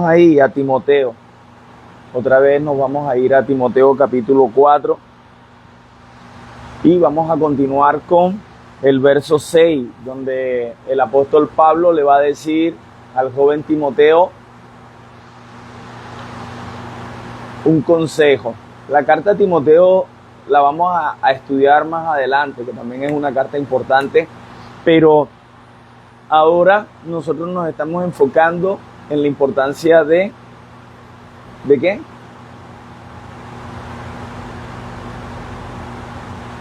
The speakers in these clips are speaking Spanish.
Ahí a Timoteo. Otra vez nos vamos a ir a Timoteo capítulo 4 y vamos a continuar con el verso 6, donde el apóstol Pablo le va a decir al joven Timoteo un consejo. La carta a Timoteo la vamos a estudiar más adelante, que también es una carta importante, pero ahora nosotros nos estamos enfocando en la importancia ¿de qué?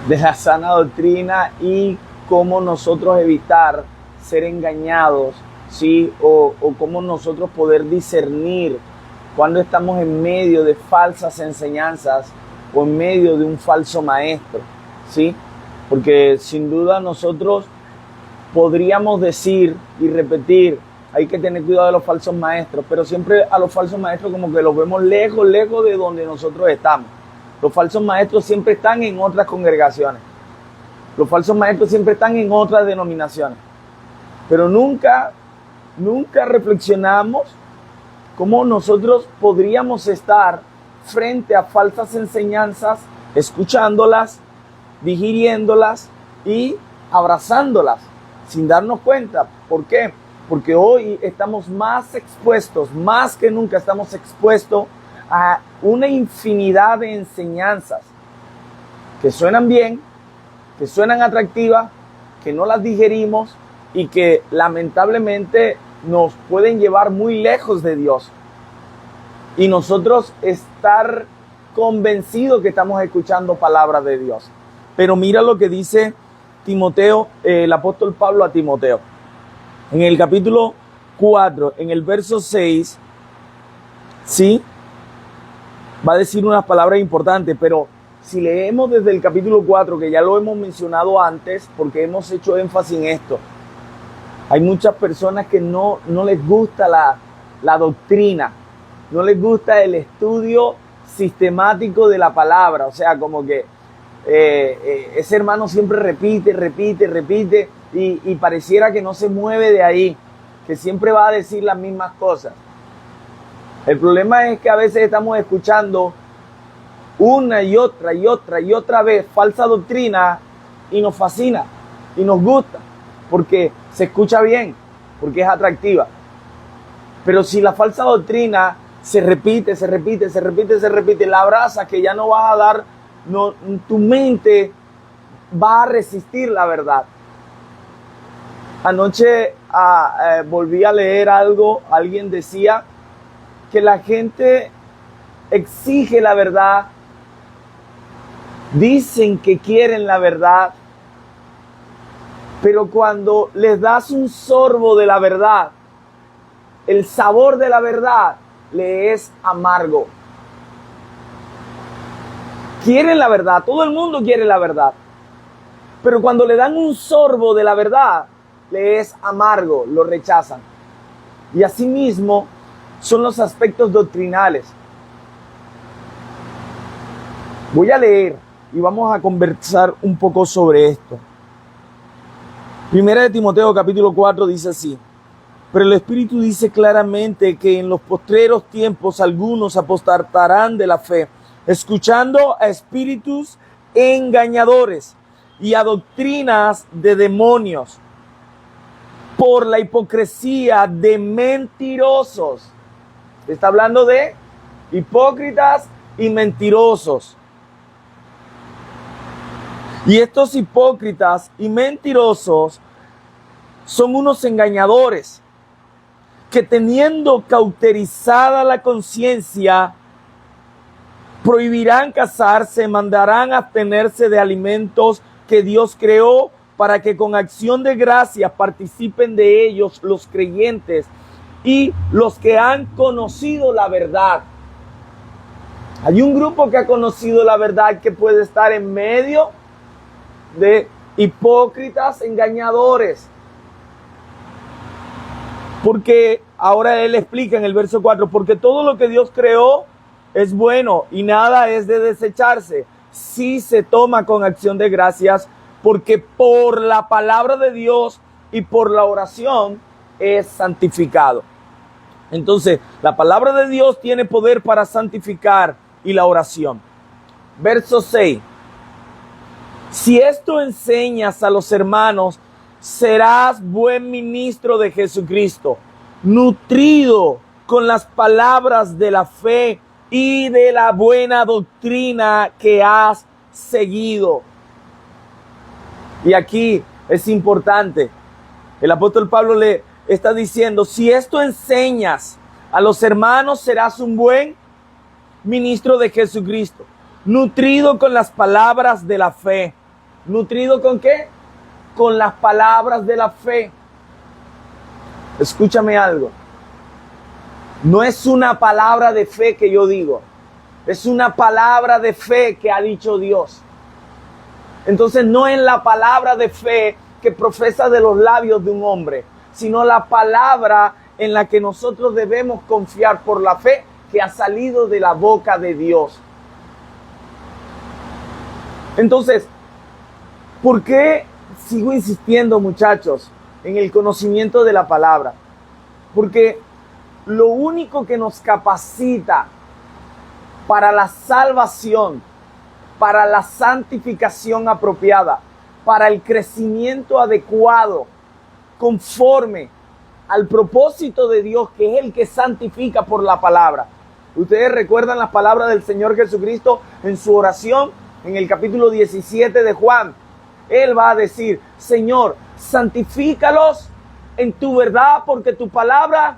De la sana doctrina y cómo nosotros evitar ser engañados, ¿sí? O cómo nosotros poder discernir cuando estamos en medio de falsas enseñanzas o en medio de un falso maestro, ¿sí? Porque sin duda nosotros podríamos decir y repetir, hay que tener cuidado de los falsos maestros, pero siempre a los falsos maestros como que los vemos lejos de donde nosotros estamos. Los falsos maestros siempre están en otras congregaciones. Los falsos maestros siempre están en otras denominaciones. Pero nunca reflexionamos cómo nosotros podríamos estar frente a falsas enseñanzas, escuchándolas, digiriéndolas y abrazándolas, sin darnos cuenta. ¿Por qué? Porque hoy estamos más expuestos, más que nunca estamos expuestos a una infinidad de enseñanzas que suenan bien, que suenan atractivas, que no las digerimos y que lamentablemente nos pueden llevar muy lejos de Dios. Y nosotros estar convencidos que estamos escuchando palabras de Dios. Pero mira lo que dice Timoteo, el apóstol Pablo a Timoteo. En el capítulo 4, en el verso 6, ¿sí? Va a decir unas palabras importantes, pero si leemos desde el capítulo 4, que ya lo hemos mencionado antes, porque hemos hecho énfasis en esto, hay muchas personas que no les gusta la doctrina, no les gusta el estudio sistemático de la palabra, o sea, como que ese hermano siempre repite y pareciera que no se mueve de ahí, que siempre va a decir las mismas cosas. El problema es que a veces estamos escuchando una y otra vez falsa doctrina y nos fascina y nos gusta porque se escucha bien, porque es atractiva. Pero si la falsa doctrina se repite, la abrazas, que ya no vas a dar, no, tu mente va a resistir la verdad. Anoche volví a leer algo, alguien decía que la gente exige la verdad, dicen que quieren la verdad, pero cuando les das un sorbo de la verdad, el sabor de la verdad le es amargo. Quieren la verdad, todo el mundo quiere la verdad, pero cuando le dan un sorbo de la verdad, le es amargo, lo rechazan. Y asimismo son los aspectos doctrinales. Voy a leer y vamos a conversar un poco sobre esto. Primera de Timoteo capítulo 4 dice así: pero el Espíritu dice claramente que en los postreros tiempos algunos apostatarán de la fe, escuchando a espíritus engañadores y a doctrinas de demonios, por la hipocresía de mentirosos. Está hablando de hipócritas y mentirosos. Y estos hipócritas y mentirosos son unos engañadores que, teniendo cauterizada la conciencia, prohibirán casarse, mandarán abstenerse de alimentos que Dios creó, para que con acción de gracias participen de ellos los creyentes y los que han conocido la verdad. Hay un grupo que ha conocido la verdad que puede estar en medio de hipócritas, engañadores. Porque ahora él explica en el verso 4, porque todo lo que Dios creó es bueno y nada es de desecharse si se toma con acción de gracias, porque por la palabra de Dios y por la oración es santificado. Entonces, la palabra de Dios tiene poder para santificar y la oración. Verso 6. Si esto enseñas a los hermanos, serás buen ministro de Jesucristo, nutrido con las palabras de la fe y de la buena doctrina que has seguido. Y aquí es importante. El apóstol Pablo le está diciendo, si esto enseñas a los hermanos, serás un buen ministro de Jesucristo, nutrido con las palabras de la fe. ¿Nutrido con qué? Con las palabras de la fe. Escúchame algo. No es una palabra de fe que yo digo. Es una palabra de fe que ha dicho Dios. Entonces no es la palabra de fe que profesa de los labios de un hombre, sino la palabra en la que nosotros debemos confiar por la fe que ha salido de la boca de Dios. Entonces, ¿por qué sigo insistiendo, muchachos, en el conocimiento de la palabra? Porque lo único que nos capacita para la salvación, para la santificación apropiada, para el crecimiento adecuado, conforme al propósito de Dios, que es el que santifica por la palabra. Ustedes recuerdan las palabras del Señor Jesucristo en su oración, en el capítulo 17 de Juan. Él va a decir, Señor, santifícalos en tu verdad, porque tu palabra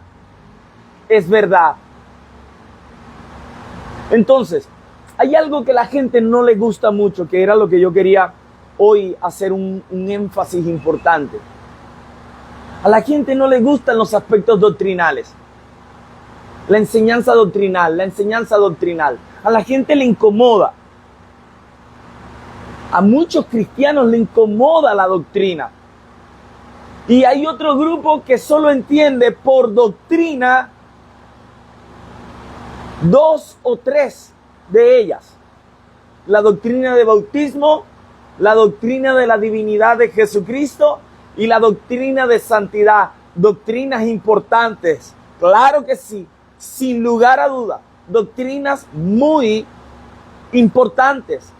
es verdad. Entonces, hay algo que a la gente no le gusta mucho, que era lo que yo quería hoy hacer un énfasis importante. A la gente no le gustan los aspectos doctrinales. La enseñanza doctrinal. A la gente le incomoda. A muchos cristianos le incomoda la doctrina. Y hay otro grupo que solo entiende por doctrina 2 o 3 de ellas. La doctrina de bautismo, la doctrina de la divinidad de Jesucristo y la doctrina de santidad. Doctrinas importantes, claro que sí, sin lugar a duda. Doctrinas muy importantes.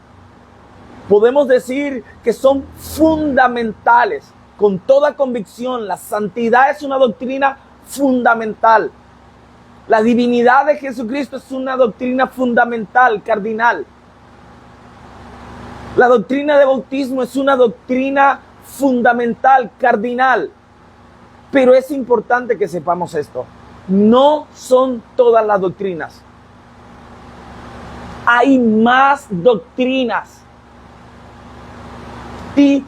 Podemos decir que son fundamentales. Con toda convicción, la santidad es una doctrina fundamental. La divinidad de Jesucristo es una doctrina fundamental, cardinal. La doctrina de bautismo es una doctrina fundamental, cardinal. Pero es importante que sepamos esto. No son todas las doctrinas. Hay más doctrinas. Y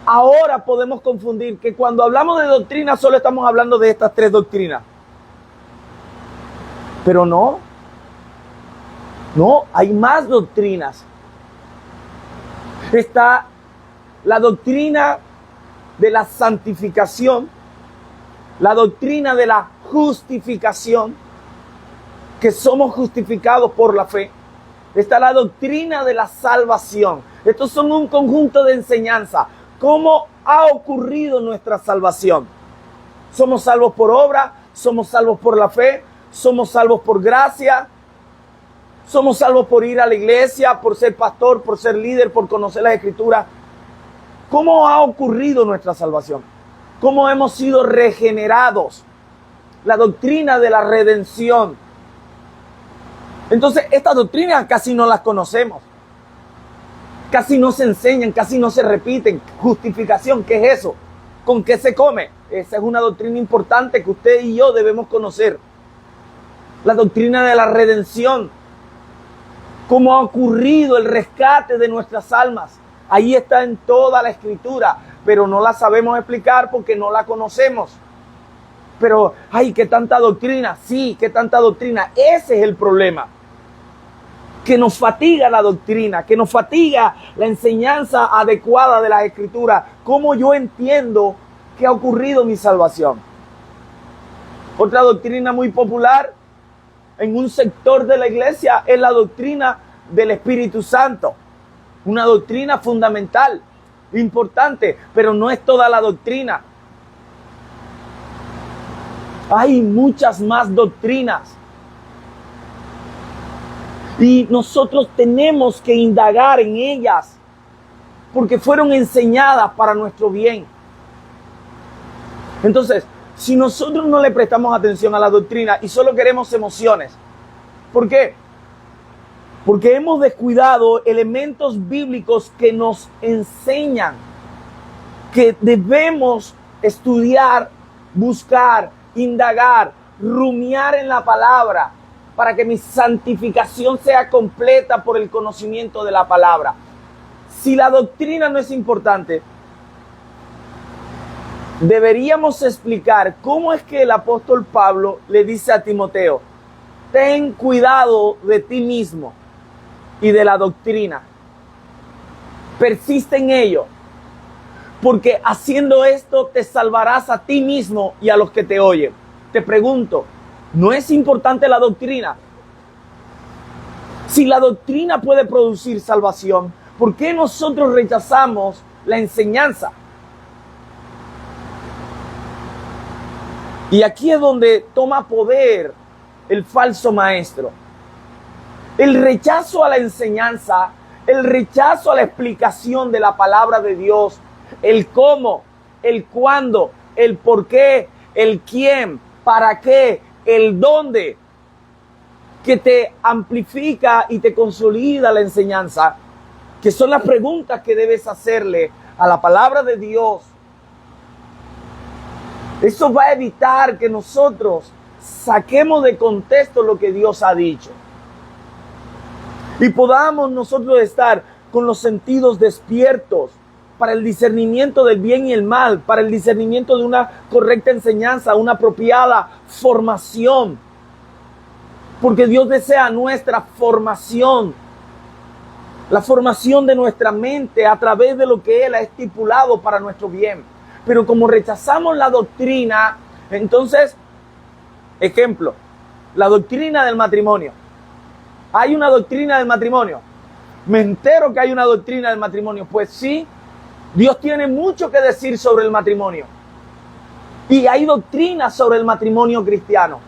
ahora podemos confundir que cuando hablamos de doctrina solo estamos hablando de estas 3 doctrinas. Pero no, hay más doctrinas. Está la doctrina de la santificación, la doctrina de la justificación, que somos justificados por la fe. Está la doctrina de la salvación. Estos son un conjunto de enseñanza. ¿Cómo ha ocurrido nuestra salvación? ¿Somos salvos por obra? ¿Somos salvos por la fe? ¿Somos salvos por gracia? ¿Somos salvos por ir a la iglesia, por ser pastor, por ser líder, por conocer las Escrituras? ¿Cómo ha ocurrido nuestra salvación? ¿Cómo hemos sido regenerados? La doctrina de la redención. Entonces, estas doctrinas casi no las conocemos. Casi no se enseñan, casi no se repiten. Justificación, ¿qué es eso? ¿Con qué se come? Esa es una doctrina importante que usted y yo debemos conocer. La doctrina de la redención. ¿Cómo ha ocurrido el rescate de nuestras almas? Ahí está en toda la Escritura, pero no la sabemos explicar porque no la conocemos. Pero, ay, ¿qué tanta doctrina? Sí, ¿qué tanta doctrina? Ese es el problema. Que nos fatiga la doctrina, que nos fatiga la enseñanza adecuada de la Escritura. ¿Cómo yo entiendo que ha ocurrido mi salvación? Otra doctrina muy popular en un sector de la iglesia es la doctrina del Espíritu Santo. Una doctrina fundamental, importante, pero no es toda la doctrina. Hay muchas más doctrinas. Y nosotros tenemos que indagar en ellas, porque fueron enseñadas para nuestro bien. Entonces, si nosotros no le prestamos atención a la doctrina y solo queremos emociones, ¿por qué? Porque hemos descuidado elementos bíblicos que nos enseñan que debemos estudiar, buscar, indagar, rumiar en la palabra para que mi santificación sea completa por el conocimiento de la palabra. Si la doctrina no es importante, deberíamos explicar cómo es que el apóstol Pablo le dice a Timoteo: ten cuidado de ti mismo y de la doctrina. Persiste en ello, porque haciendo esto te salvarás a ti mismo y a los que te oyen. Te pregunto, ¿no es importante la doctrina? Si la doctrina puede producir salvación, ¿por qué nosotros rechazamos la enseñanza? Y aquí es donde toma poder el falso maestro. El rechazo a la enseñanza, el rechazo a la explicación de la palabra de Dios, el cómo, el cuándo, el por qué, el quién, para qué, el dónde, que te amplifica y te consolida la enseñanza, que son las preguntas que debes hacerle a la palabra de Dios. Eso va a evitar que nosotros saquemos de contexto lo que Dios ha dicho. Y podamos nosotros estar con los sentidos despiertos para el discernimiento del bien y el mal, para el discernimiento de una correcta enseñanza, una apropiada formación. Porque Dios desea nuestra formación, la formación de nuestra mente a través de lo que Él ha estipulado para nuestro bien. Pero como rechazamos la doctrina, entonces, ejemplo, la doctrina del matrimonio. ¿Hay una doctrina del matrimonio? Me entero que hay una doctrina del matrimonio. Pues sí, Dios tiene mucho que decir sobre el matrimonio. Y hay doctrinas sobre el matrimonio cristiano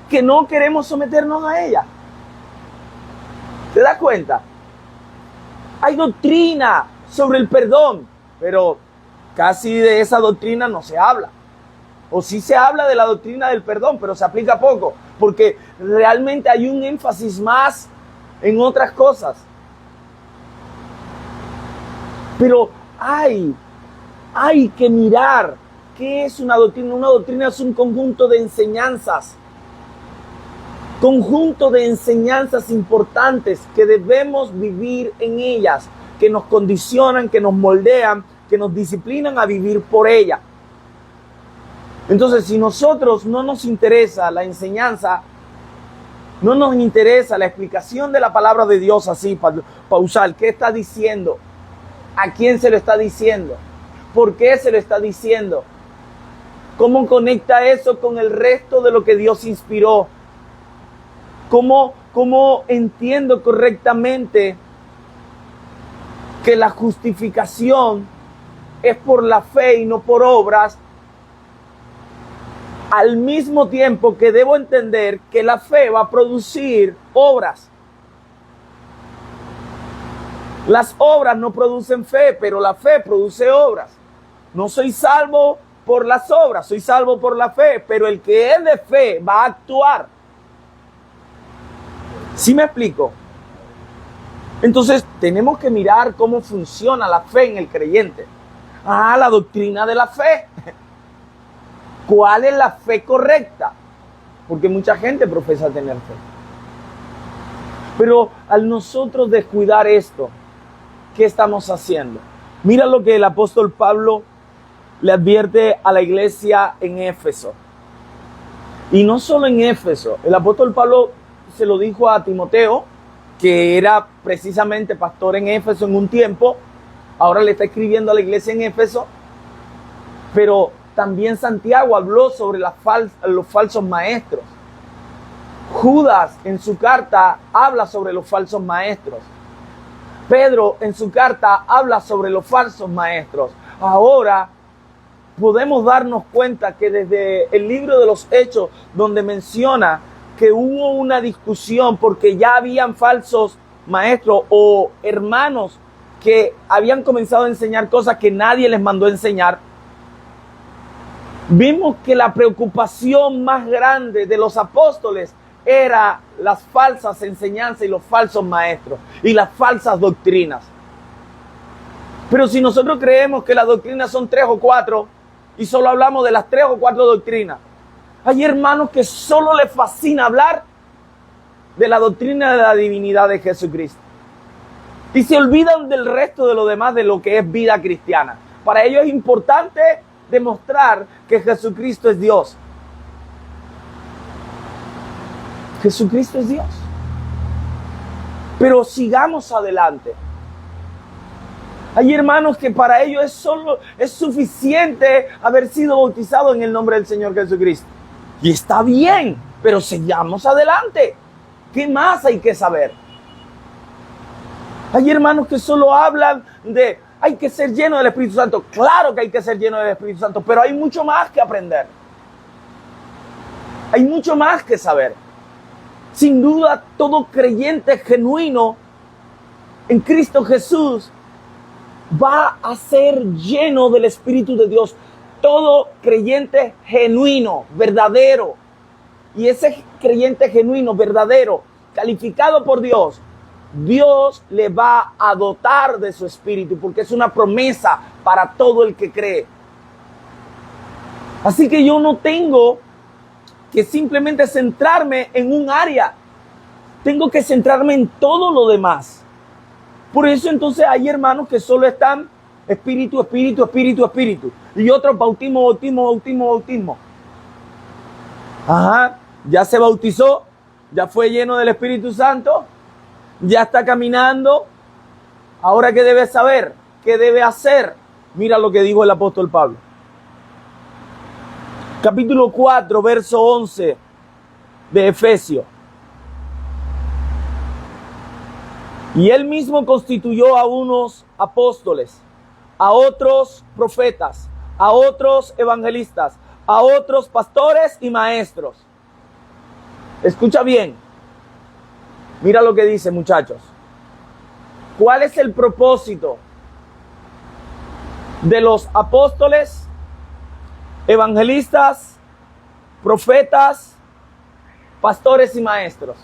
que no queremos someternos a ella. ¿Te das cuenta? Hay doctrina sobre el perdón, pero casi de esa doctrina no se habla. O sí se habla de la doctrina del perdón, pero se aplica poco, porque realmente hay un énfasis más en otras cosas. Pero hay que mirar qué es una doctrina. Una doctrina es un conjunto de enseñanzas. Conjunto de enseñanzas importantes que debemos vivir en ellas, que nos condicionan, que nos moldean, que nos disciplinan a vivir por ella. Entonces, si nosotros no nos interesa la enseñanza, no nos interesa la explicación de la palabra de Dios así, pausar, ¿qué está diciendo? ¿A quién se lo está diciendo? ¿Por qué se lo está diciendo? ¿Cómo conecta eso con el resto de lo que Dios inspiró? ¿Cómo entiendo correctamente que la justificación es por la fe y no por obras? Al mismo tiempo que debo entender que la fe va a producir obras. Las obras no producen fe, pero la fe produce obras. No soy salvo por las obras, soy salvo por la fe, pero el que es de fe va a actuar. ¿Sí me explico? Entonces tenemos que mirar cómo funciona la fe en el creyente. La doctrina de la fe. ¿Cuál es la fe correcta? Porque mucha gente profesa tener fe. Pero al nosotros descuidar esto, ¿qué estamos haciendo? Mira lo que el apóstol Pablo le advierte a la iglesia en Éfeso. Y no solo en Éfeso. El apóstol Pablo se lo dijo a Timoteo, que era precisamente pastor en Éfeso en un tiempo. Ahora le está escribiendo a la iglesia en Éfeso. Pero también Santiago habló sobre los falsos maestros. Judas en su carta habla sobre los falsos maestros. Pedro en su carta habla sobre los falsos maestros. Ahora podemos darnos cuenta que desde el libro de los Hechos, donde menciona que hubo una discusión porque ya habían falsos maestros o hermanos que habían comenzado a enseñar cosas que nadie les mandó a enseñar, vimos que la preocupación más grande de los apóstoles era las falsas enseñanzas y los falsos maestros y las falsas doctrinas. Pero si nosotros creemos que las doctrinas son 3 o 4 y solo hablamos de las 3 o 4 doctrinas, hay hermanos que solo les fascina hablar de la doctrina de la divinidad de Jesucristo y se olvidan del resto de lo demás, de lo que es vida cristiana. Para ellos es importante demostrar que Jesucristo es Dios. Jesucristo es Dios. Pero sigamos adelante. Hay hermanos que para ellos es suficiente haber sido bautizado en el nombre del Señor Jesucristo. Y está bien, pero sigamos adelante. ¿Qué más hay que saber? Hay hermanos que solo hablan de hay que ser lleno del Espíritu Santo. Claro que hay que ser lleno del Espíritu Santo, pero hay mucho más que aprender. Hay mucho más que saber. Sin duda, todo creyente genuino en Cristo Jesús va a ser lleno del Espíritu de Dios. Todo creyente genuino, verdadero. Y ese creyente genuino, verdadero, calificado por Dios, Dios le va a dotar de su Espíritu, porque es una promesa para todo el que cree. Así que yo no tengo que simplemente centrarme en un área. Tengo que centrarme en todo lo demás. Por eso entonces hay hermanos que solo están Espíritu, Espíritu, Espíritu, Espíritu. Y otros bautismo, bautismo, bautismo, bautismo. Ajá, ya se bautizó, ya fue lleno del Espíritu Santo, ya está caminando. Ahora, ¿qué debe saber? ¿Qué debe hacer? Mira lo que dijo el apóstol Pablo. Capítulo 4, verso 11 de Efesios. Y él mismo constituyó a unos apóstoles, a otros profetas, a otros evangelistas, a otros pastores y maestros. Escucha bien. Mira lo que dice, muchachos. ¿Cuál es el propósito de los apóstoles, evangelistas, profetas, pastores y maestros?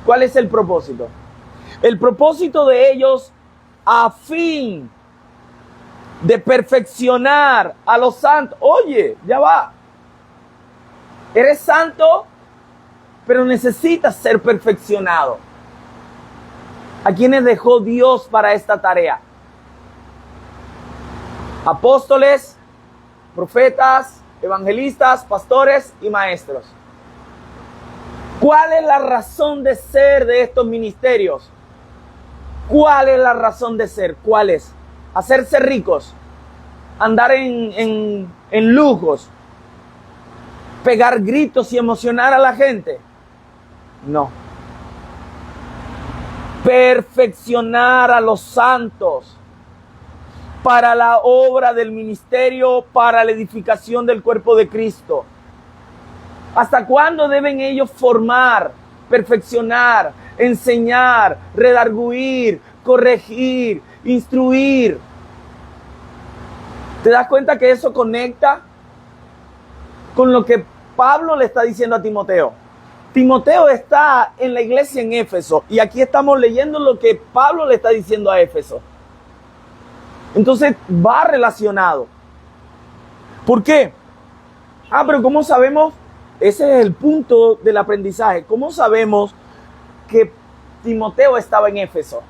¿Cuál es el propósito? El propósito de ellos a fin de perfeccionar a los santos. Oye, ya va. Eres santo, pero necesitas ser perfeccionado. ¿A quiénes dejó Dios para esta tarea? Apóstoles, profetas, evangelistas, pastores y maestros. ¿Cuál es la razón de ser de estos ministerios? ¿Cuál es la razón de ser? ¿Cuál es? Hacerse ricos, andar en lujos, pegar gritos y emocionar a la gente. No. Perfeccionar a los santos para la obra del ministerio, para la edificación del cuerpo de Cristo. ¿Hasta cuándo deben ellos formar, perfeccionar, enseñar, redarguir, corregir, instruir? ¿Te das cuenta que eso conecta con lo que Pablo le está diciendo a Timoteo? Timoteo está en la iglesia en Éfeso y aquí estamos leyendo lo que Pablo le está diciendo a Éfeso. Entonces va relacionado. ¿Por qué? Pero ¿cómo sabemos? Ese es el punto del aprendizaje. ¿Cómo sabemos que Timoteo estaba en Éfeso?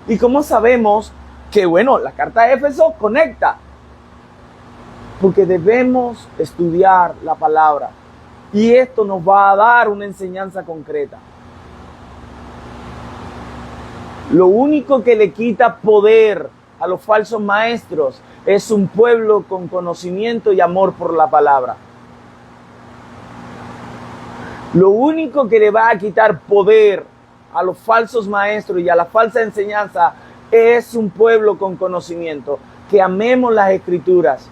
¿Y cómo sabemos que, bueno, la carta de Éfeso conecta? Porque debemos estudiar la palabra. Y esto nos va a dar una enseñanza concreta. Lo único que le quita poder a los falsos maestros es un pueblo con conocimiento y amor por la palabra. Lo único que le va a quitar poder a los falsos maestros y a la falsa enseñanza es un pueblo con conocimiento. Que amemos las Escrituras.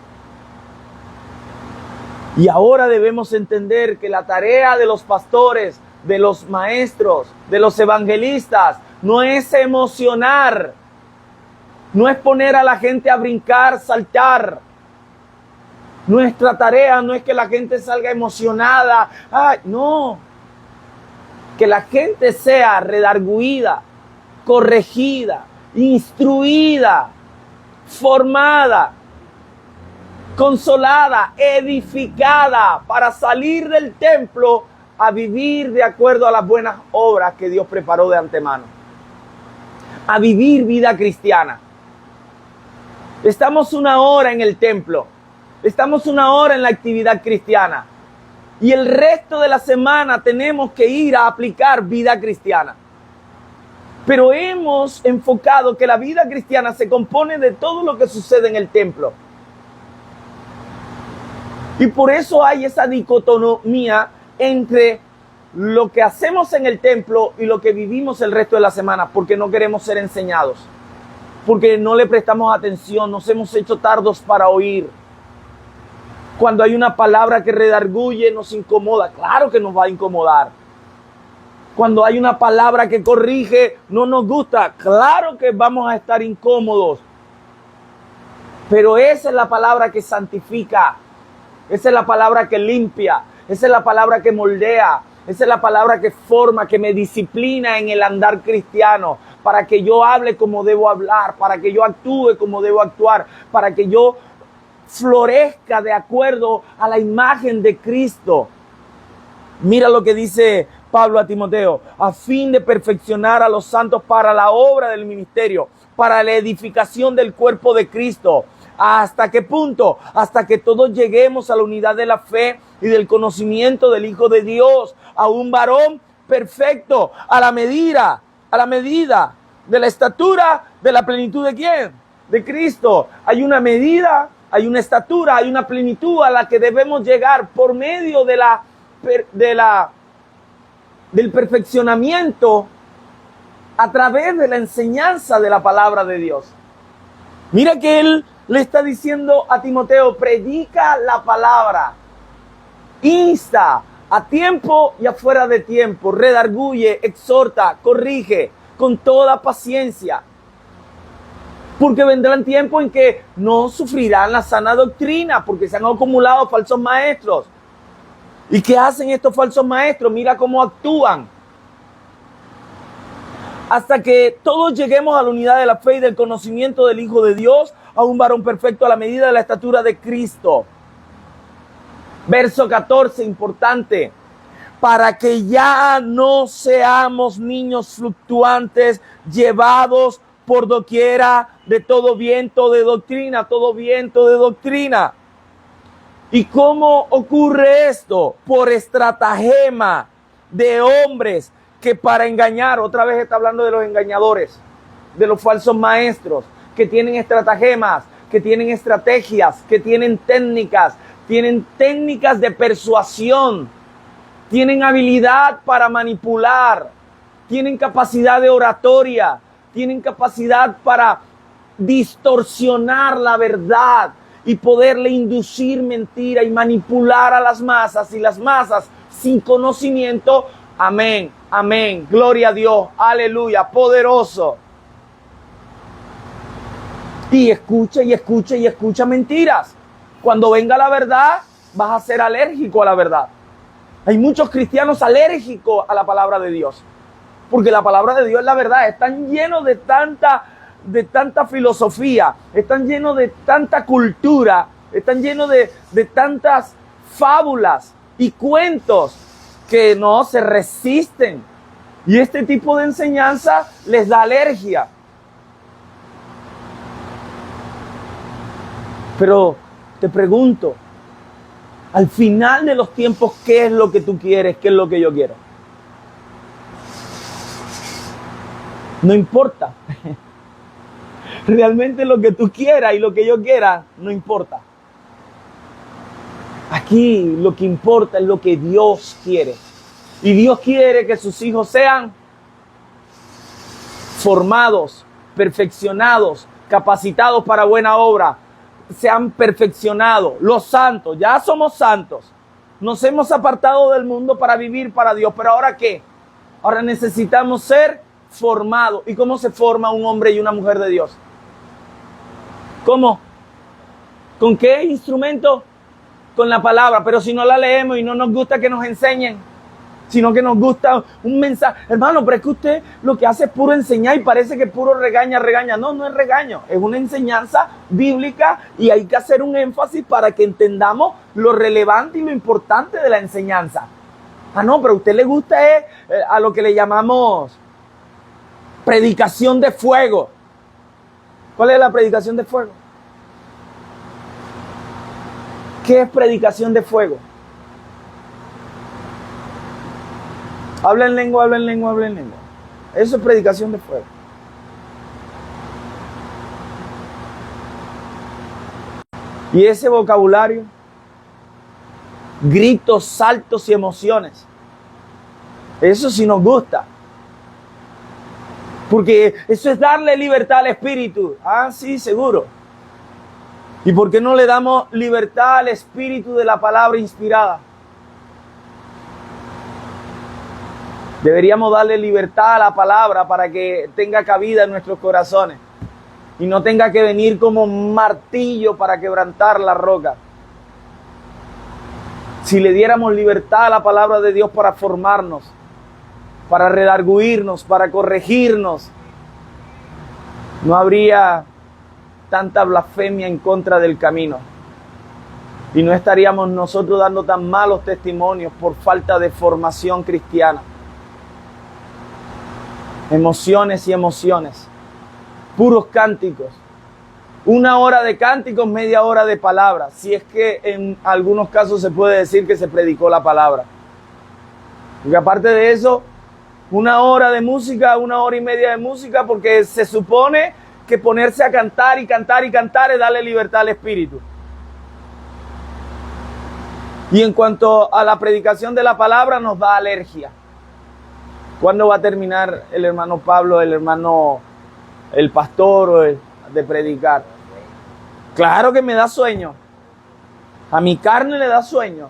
Y ahora debemos entender que la tarea de los pastores, de los maestros, de los evangelistas, no es emocionar, no es poner a la gente a brincar, saltar. Nuestra tarea no es que la gente salga emocionada. Ay, no. Que la gente sea redarguida, corregida, instruida, formada, consolada, edificada para salir del templo a vivir de acuerdo a las buenas obras que Dios preparó de antemano. A vivir vida cristiana. Estamos una hora en el templo. Estamos una hora en la actividad cristiana. Y el resto de la semana tenemos que ir a aplicar vida cristiana. Pero hemos enfocado que la vida cristiana se compone de todo lo que sucede en el templo. Y por eso hay esa dicotomía entre lo que hacemos en el templo y lo que vivimos el resto de la semana, porque no queremos ser enseñados, porque no le prestamos atención, nos hemos hecho tardos para oír. Cuando hay una palabra que redarguye, nos incomoda, claro que nos va a incomodar. Cuando hay una palabra que corrige, no nos gusta, claro que vamos a estar incómodos. Pero esa es la palabra que santifica. Esa es la palabra que limpia, esa es la palabra que moldea, esa es la palabra que forma, que me disciplina en el andar cristiano, para que yo hable como debo hablar, para que yo actúe como debo actuar, para que yo florezca de acuerdo a la imagen de Cristo. Mira lo que dice Pablo a Timoteo: a fin de perfeccionar a los santos para la obra del ministerio, para la edificación del cuerpo de Cristo. ¿Hasta qué punto? Hasta que todos lleguemos a la unidad de la fe y del conocimiento del Hijo de Dios, a un varón perfecto, a la medida de la estatura de la plenitud ¿de quién? De Cristo. Hay una medida, hay una estatura, hay una plenitud a la que debemos llegar por medio del perfeccionamiento a través de la enseñanza de la palabra de Dios. Mira que él le está diciendo a Timoteo: predica la palabra, insta a tiempo y afuera de tiempo, redarguye, exhorta, corrige con toda paciencia. Porque vendrán tiempos en que no sufrirán la sana doctrina, porque se han acumulado falsos maestros. ¿Y qué hacen estos falsos maestros? Mira cómo actúan. Hasta que todos lleguemos a la unidad de la fe y del conocimiento del Hijo de Dios, a un varón perfecto a la medida de la estatura de Cristo. Verso 14, importante. Para que ya no seamos niños fluctuantes, llevados por doquiera de todo viento de doctrina, todo viento de doctrina. ¿Y cómo ocurre esto? Por estratagema de hombres que para engañar, otra vez está hablando de los engañadores, de los falsos maestros, que tienen estratagemas, que tienen estrategias, que tienen técnicas de persuasión, tienen habilidad para manipular, tienen capacidad de oratoria, tienen capacidad para distorsionar la verdad y poderle inducir mentira y manipular a las masas, y las masas sin conocimiento. Amén, amén, gloria a Dios, aleluya, poderoso. Y escucha mentiras. Cuando venga la verdad, vas a ser alérgico a la verdad. Hay muchos cristianos alérgicos a la palabra de Dios, porque la palabra de Dios es la verdad. Están llenos de tanta filosofía, están llenos de tanta cultura, están llenos de tantas fábulas y cuentos que no se resisten. Y este tipo de enseñanza les da alergia. Pero te pregunto, al final de los tiempos, ¿qué es lo que tú quieres? ¿Qué es lo que yo quiero? No importa. Realmente lo que tú quieras y lo que yo quiera, no importa. Aquí lo que importa es lo que Dios quiere. Y Dios quiere que sus hijos sean formados, perfeccionados, capacitados para buena obra. se han perfeccionado. Los santos, ya somos santos. Nos hemos apartado del mundo para vivir para Dios. Pero ¿ahora qué? Ahora necesitamos ser formados. ¿Y cómo se forma un hombre y una mujer de Dios? ¿Cómo? ¿Con qué instrumento? Con la palabra. Pero si no la leemos y no nos gusta que nos enseñen, sino que nos gusta un mensaje. Hermano, pero es que usted lo que hace es puro enseñar y parece que puro regaña. No, no es regaño. Es una enseñanza bíblica y hay que hacer un énfasis para que entendamos lo relevante y lo importante de la enseñanza. Ah, no, pero a usted le gusta a lo que le llamamos predicación de fuego. ¿Cuál es la predicación de fuego? ¿Qué es predicación de fuego? Habla en lengua, habla en lengua, habla en lengua. Eso es predicación de fuego. Y ese vocabulario, gritos, saltos y emociones, eso sí nos gusta. Porque eso es darle libertad al espíritu. Ah, sí, seguro. ¿Y por qué no le damos libertad al espíritu de la palabra inspirada? Deberíamos darle libertad a la palabra para que tenga cabida en nuestros corazones y no tenga que venir como martillo para quebrantar la roca. Si le diéramos libertad a la palabra de Dios para formarnos, para redarguirnos, para corregirnos, no habría tanta blasfemia en contra del camino. Y no estaríamos nosotros dando tan malos testimonios por falta de formación cristiana. Emociones y emociones. Puros cánticos. 1 hora de cánticos, media hora de palabra. Si es que en algunos casos se puede decir que se predicó la palabra. Porque aparte de eso, 1 hora de música, 1 hora y media de música, porque se supone que ponerse a cantar y cantar y cantar es darle libertad al espíritu. Y en cuanto a la predicación de la palabra, nos da alergia. ¿Cuándo va a terminar el hermano Pablo, el pastor de predicar? Claro que me da sueño. A mi carne le da sueño.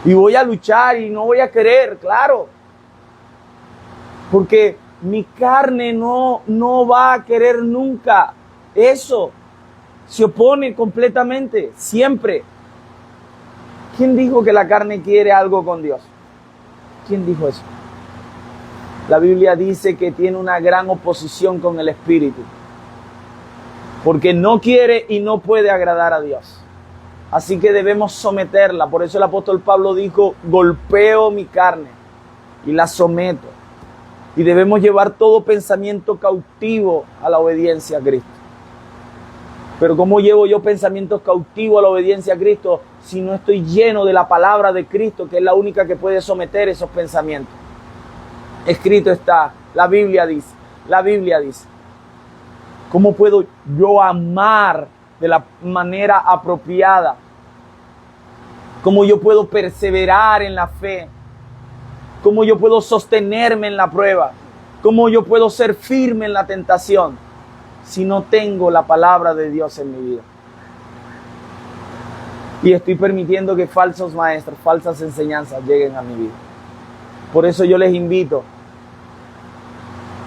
Y voy a luchar y no voy a querer, claro. Porque mi carne no va a querer nunca eso. Se opone completamente, siempre. ¿Quién dijo que la carne quiere algo con Dios? ¿Quién dijo eso? La Biblia dice que tiene una gran oposición con el Espíritu, porque no quiere y no puede agradar a Dios. Así que debemos someterla. Por eso el apóstol Pablo dijo, golpeo mi carne y la someto. Y debemos llevar todo pensamiento cautivo a la obediencia a Cristo. Pero ¿cómo llevo yo pensamientos cautivos a la obediencia a Cristo si no estoy lleno de la palabra de Cristo, que es la única que puede someter esos pensamientos? Escrito está, la Biblia dice. ¿Cómo puedo yo amar de la manera apropiada? ¿Cómo yo puedo perseverar en la fe? ¿Cómo yo puedo sostenerme en la prueba? ¿Cómo yo puedo ser firme en la tentación si no tengo la palabra de Dios en mi vida? Y estoy permitiendo que falsos maestros, falsas enseñanzas lleguen a mi vida. Por eso yo les invito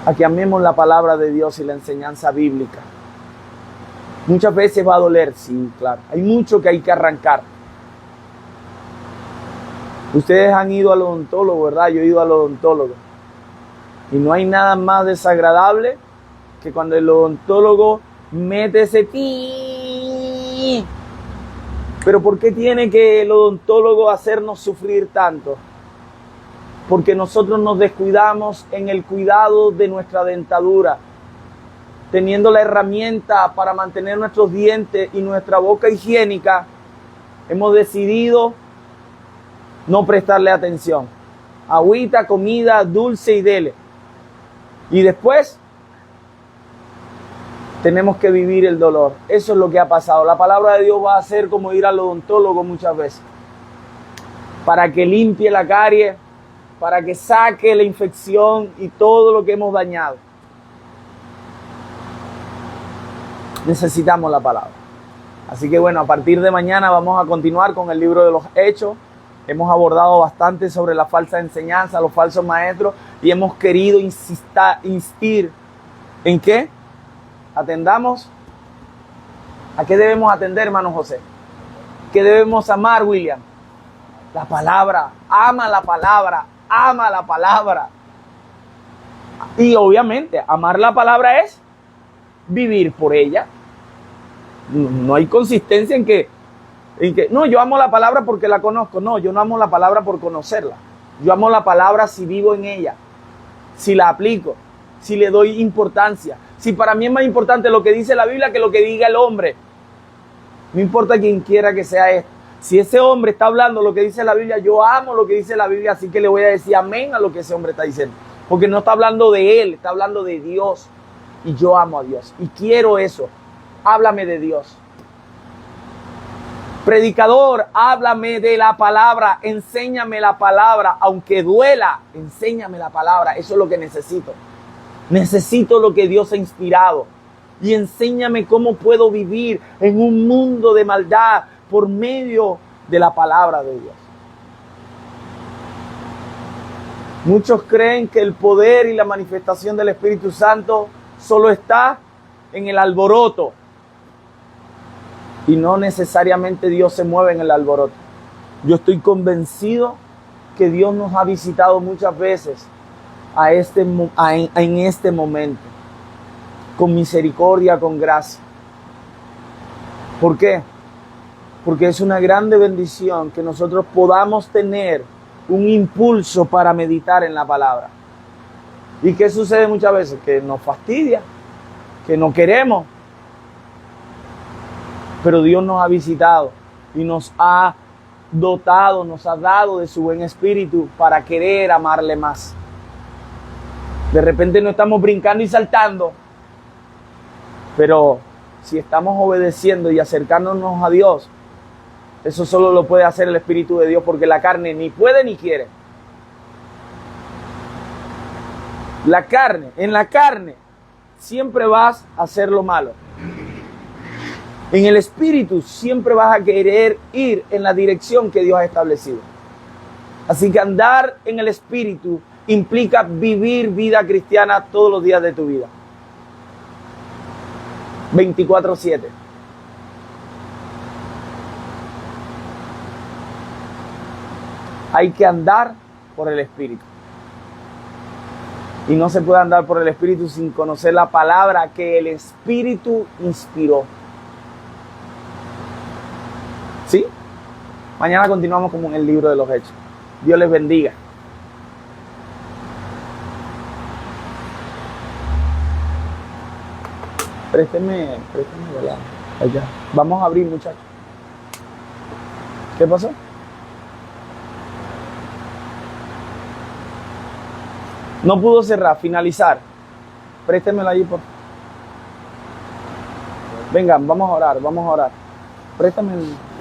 a que amemos la palabra de Dios y la enseñanza bíblica. Muchas veces va a doler, sí, claro. Hay mucho que hay que arrancar. Ustedes han ido al odontólogo, ¿verdad? Yo he ido al odontólogo. Y no hay nada más desagradable que cuando el odontólogo mete ese ti. Pero ¿por qué tiene que el odontólogo hacernos sufrir tanto? Porque nosotros nos descuidamos en el cuidado de nuestra dentadura, teniendo la herramienta para mantener nuestros dientes y nuestra boca higiénica. Hemos decidido no prestarle atención. Agüita, comida, dulce y dele. Y después tenemos que vivir el dolor. Eso es lo que ha pasado. La palabra de Dios va a ser como ir al odontólogo muchas veces, para que limpie la carie, para que saque la infección y todo lo que hemos dañado. Necesitamos la palabra. Así que bueno, a partir de mañana vamos a continuar con el libro de los Hechos. Hemos abordado bastante sobre la falsa enseñanza, los falsos maestros, y hemos querido insistir en que atendamos. ¿A qué debemos atender, hermano José? ¿Qué debemos amar, William? La palabra. Ama la palabra. Ama la palabra. Y obviamente, amar la palabra es vivir por ella. No hay consistencia en que no, yo amo la palabra porque la conozco. No, yo no amo la palabra por conocerla. Yo amo la palabra si vivo en ella, si la aplico, si le doy importancia. Si para mí es más importante lo que dice la Biblia que lo que diga el hombre. No importa quién quiera que sea esto. Si ese hombre está hablando lo que dice la Biblia, yo amo lo que dice la Biblia, así que le voy a decir amén a lo que ese hombre está diciendo. Porque no está hablando de él, está hablando de Dios. Y yo amo a Dios y quiero eso. Háblame de Dios. Predicador, háblame de la palabra, enséñame la palabra, aunque duela, enséñame la palabra, eso es lo que necesito. Necesito lo que Dios ha inspirado y enséñame cómo puedo vivir en un mundo de maldad por medio de la palabra de Dios. Muchos creen que el poder y la manifestación del Espíritu Santo solo está en el alboroto. Y no necesariamente Dios se mueve en el alboroto. Yo estoy convencido que Dios nos ha visitado muchas veces en este momento. Con misericordia, con gracia. ¿Por qué? Porque es una grande bendición que nosotros podamos tener un impulso para meditar en la palabra. ¿Y qué sucede muchas veces? Que nos fastidia, que no queremos. Pero Dios nos ha visitado y nos ha dotado, nos ha dado de su buen espíritu para querer amarle más. De repente no estamos brincando y saltando, pero si estamos obedeciendo y acercándonos a Dios, eso solo lo puede hacer el Espíritu de Dios, porque la carne ni puede ni quiere. En la carne, siempre vas a hacer lo malo. En el Espíritu siempre vas a querer ir en la dirección que Dios ha establecido. Así que andar en el Espíritu implica vivir vida cristiana todos los días de tu vida. 24/7. Hay que andar por el Espíritu. Y no se puede andar por el Espíritu sin conocer la palabra que el Espíritu inspiró. ¿Sí? Mañana continuamos con el libro de los Hechos. Dios les bendiga. Présteme, ¿verdad? Allá. Vamos a abrir, muchachos. ¿Qué pasó? No pudo cerrar, finalizar. Préstemelo allí, por favor. Vengan, vamos a orar. Préstame el...